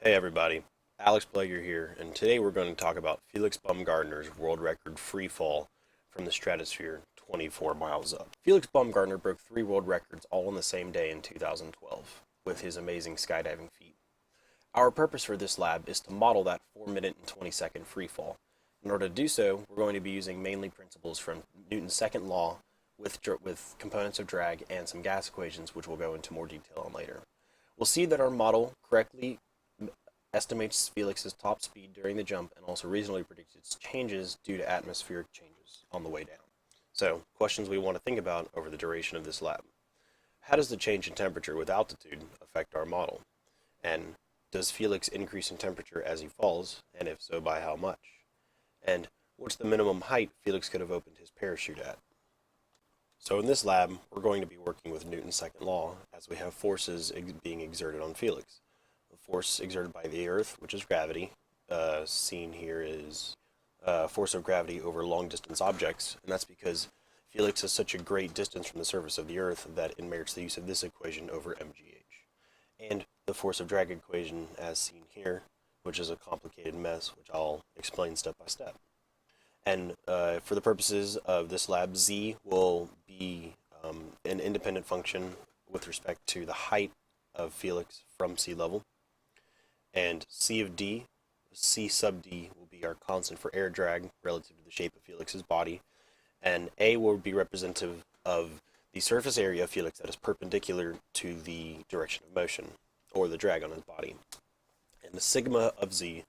Hey everybody, Alex Plager here, and today we're going to talk about Felix Baumgartner's world record free fall from the stratosphere 24 miles up. Felix Baumgartner broke 3 world records all on the same day in 2012 with his amazing skydiving feat. Our purpose for this lab is to model that 4 minute and 20-second free fall. In order to do so, we're going to be using mainly principles from Newton's second law with components of drag and some gas equations, which we'll go into more detail on later. We'll see that our model correctly estimates Felix's top speed during the jump and also reasonably predicts its changes due to atmospheric changes on the way down. So, questions we want to think about over the duration of this lab. How does the change in temperature with altitude affect our model? And does Felix increase in temperature as he falls, and if so, by how much? And what's the minimum height Felix could have opened his parachute at? So in this lab, we're going to be working with Newton's second law, as we have forces being exerted on Felix. The force exerted by the Earth, which is gravity, seen here is force of gravity over long-distance objects, and that's because Felix is such a great distance from the surface of the Earth that it merits the use of this equation over mgh. And the force of drag equation, as seen here, which is a complicated mess, which I'll explain step by step. And for the purposes of this lab, z will be an independent function with respect to the height of Felix from sea level. And c sub d will be our constant for air drag relative to the shape of Felix's body. And a will be representative of the surface area of Felix that is perpendicular to the direction of motion, or the drag on his body. And the sigma of z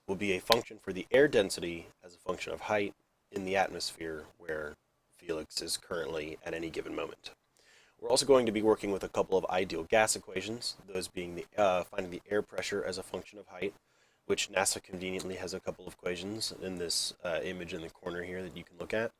will be a function for the air density as a function of height in the atmosphere where Felix is currently at any given moment. We're also going to be working with a couple of ideal gas equations, those being finding the air pressure as a function of height, which NASA conveniently has a couple of equations in this image in the corner here that you can look at.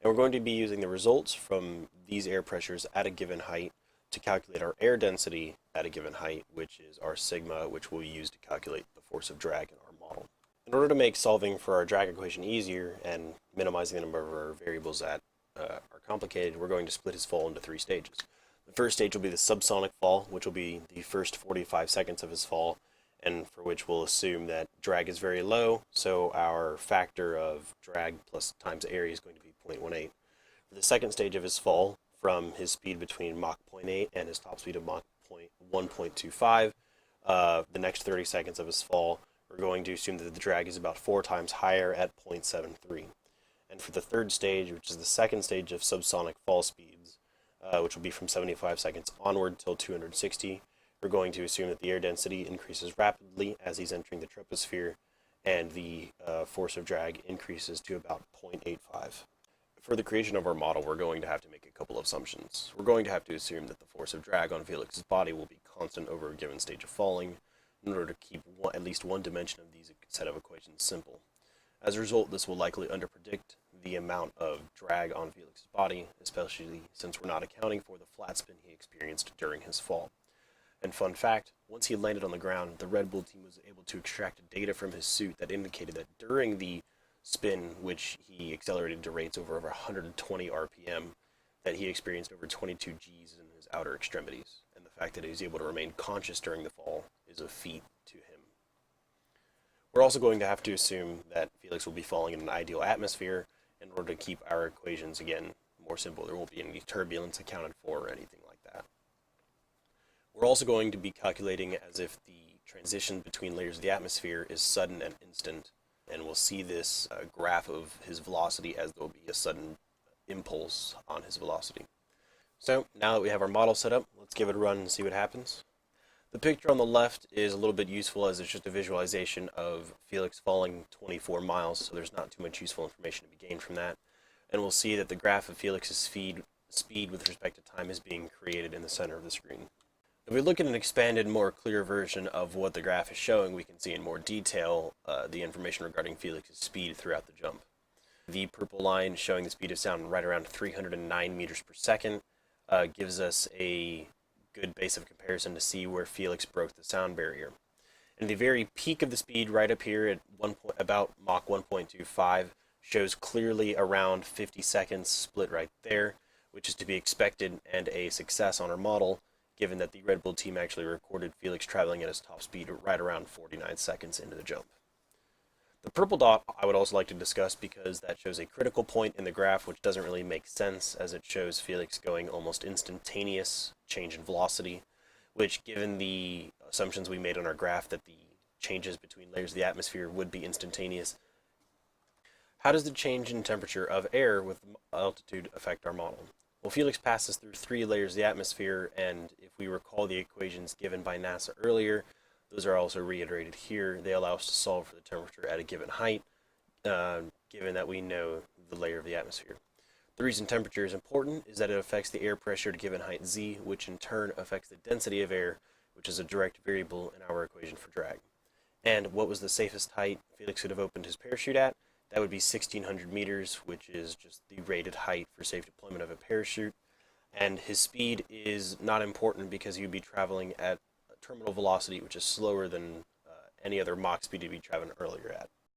And we're going to be using the results from these air pressures at a given height to calculate our air density at a given height, which is our sigma, which we'll use to calculate the force of drag in our model. In order to make solving for our drag equation easier and minimizing the number of our variables that are complicated, we're going to split his fall into 3 stages. The first stage will be the subsonic fall, which will be the first 45 seconds of his fall, and for which we'll assume that drag is very low, so our factor of drag plus times area is going to be 0.18. For the second stage of his fall, from his speed between Mach 0.8 and his top speed of Mach 1.25, the next 30 seconds of his fall, we're going to assume that the drag is about 4 times higher at 0.73. And for the third stage, which is the second stage of subsonic fall speeds, which will be from 75 seconds onward till 260, we're going to assume that the air density increases rapidly as he's entering the troposphere, and the force of drag increases to about 0.85. For the creation of our model, we're going to have to make a couple of assumptions. We're going to have to assume that the force of drag on Felix's body will be constant over a given stage of falling in order to keep at least one dimension of these set of equations simple. As a result, this will likely underpredict the amount of drag on Felix's body, especially since we're not accounting for the flat spin he experienced during his fall. And fun fact, once he landed on the ground, the Red Bull team was able to extract data from his suit that indicated that during the spin, which he accelerated to rates over 120 RPM, that he experienced over 22 Gs in his outer extremities. And the fact that he was able to remain conscious during the fall is a feat to him. We're also going to have to assume that Felix will be falling in an ideal atmosphere in order to keep our equations, again, more simple. There won't be any turbulence accounted for or anything like that. We're also going to be calculating as if the transition between layers of the atmosphere is sudden and instant, and we'll see this graph of his velocity as there will be a sudden impulse on his velocity. So now that we have our model set up, let's give it a run and see what happens. The picture on the left is a little bit useful as it's just a visualization of Felix falling 24 miles, so there's not too much useful information to be gained from that. And we'll see that the graph of Felix's speed with respect to time is being created in the center of the screen. If we look at an expanded, more clear version of what the graph is showing, we can see in more detail the information regarding Felix's speed throughout the jump. The purple line showing the speed of sound right around 309 meters per second gives us a good base of comparison to see where Felix broke the sound barrier. And the very peak of the speed right up here at about Mach 1.25 shows clearly around 50 seconds split right there, which is to be expected and a success on our model, given that the Red Bull team actually recorded Felix traveling at his top speed right around 49 seconds into the jump. The purple dot I would also like to discuss because that shows a critical point in the graph which doesn't really make sense, as it shows Felix going almost instantaneous change in velocity, which, given the assumptions we made on our graph that the changes between layers of the atmosphere would be instantaneous. How does the change in temperature of air with altitude affect our model? Well, Felix passes through 3 layers of the atmosphere, and if we recall the equations given by NASA earlier, those are also reiterated here. They allow us to solve for the temperature at a given height, given that we know the layer of the atmosphere. The reason temperature is important is that it affects the air pressure at a given height z, which in turn affects the density of air, which is a direct variable in our equation for drag. And what was the safest height Felix could have opened his parachute at? That would be 1,600 meters, which is just the rated height for safe deployment of a parachute. And his speed is not important because he would be traveling at a terminal velocity, which is slower than any other Mach speed he'd be traveling earlier at.